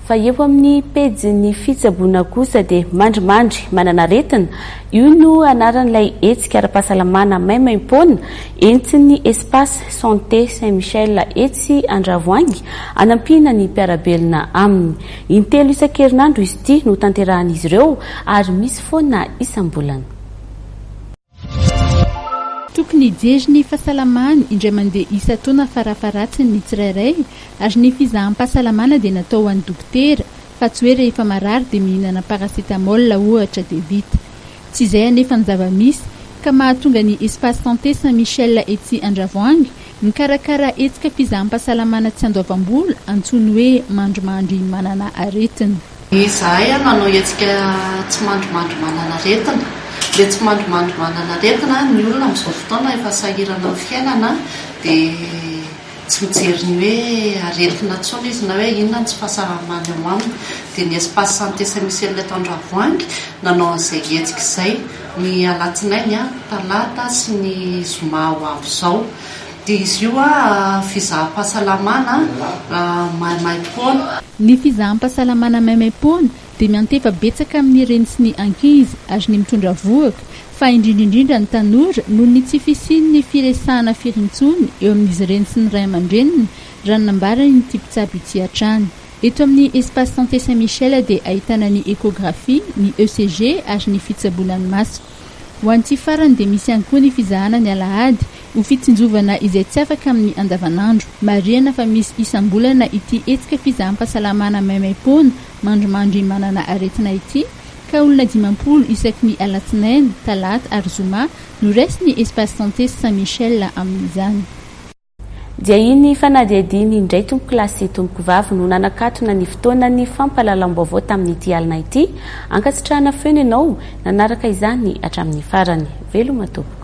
fa eo amin'ny pejy ny fitsaboana kosa dia mandrimandry manana aretina io no anaran'ilay hetsika ara-pahasalamana maimaimpoana entiny espace santé Saint-Michel etsy Andravoahangy anampina ny mpiarabelona aminy. Intelo isan-kerinandro izy ity no tanterahan'izy ireo ary misy foana isam-bolana. Tokony hijery ny fahasalamana indray mandeha isa-taona farafaratsiny ny tsirairay ary ny fizaham-pahasalamana dia natao ho an'ny dokotera fa tsy hoe rehefa marary dia mihinana paracetamol ohatra dia vita. Tsy izay anefa ny zava-misy ka mahatonga ny espace santé Saint-Michel etsy Andravoahangy mikarakara hetsika fizaham-pahasalamana tsy andoavam-bola antsoiny hoe mandrimandry manana aretina. Izahay nanao hetsika tsy mandrimandry manana aretina. Le tsy mandrimandry manana aretina ny olona amin'izao fotoana efa sahirana amin'ny fiainana dia tsy mijery ny hoe aretina intsony izy na hoe inona ny tsy fahasalamana eo aminy. Dia ny espace santé Saint-Michel eto Andravoahangy nanao an'izay hetsika izay ny alatsinainy talata sy ny zoma ho avy izao. Dia izy io fizaham-pahasalamana maimaimpoana. Ny fizaham-pahasalamana maimaimpoana dia miantefa betsaka amin'ny renitsy ny ankizy ary ny mitondra vohoka fa indrindrindrindra ny tanora noho ny tsy fisian'ny firesahana firintsony eo amin'izy renitsy ny ray aman-dreniny raha nambarany ny tipitsapy ity hatrany. Eto amin'ny espace santé Saint-Michel dia ahitana ny échographie, ny ECG ary ny fitsaboanan'ny maso. Ho an'ity farany dia misy ihany koa ny fizahana ny alahady ho fitsinjovana izay tsy afaka amin'ny andavanandro. Marihana fa misy isam-bolana ity hetsika fizaham-pahasalamana maimaimpoana mandrimandry manana aretina ity ka olona 50 isaky ny alatsinainy, talata ary zoma no raisy ny espace santé Saint-Michel amin'izany. Dia iny fanadihadiny indray tompoko lasy tompoko vavy no nanakatona ny fotoanany fampahalalam-baovao tamin'ity alina ity ankasitrahana feno ianao nanaraka izany hatramin'ny farany. Veloma tompoko.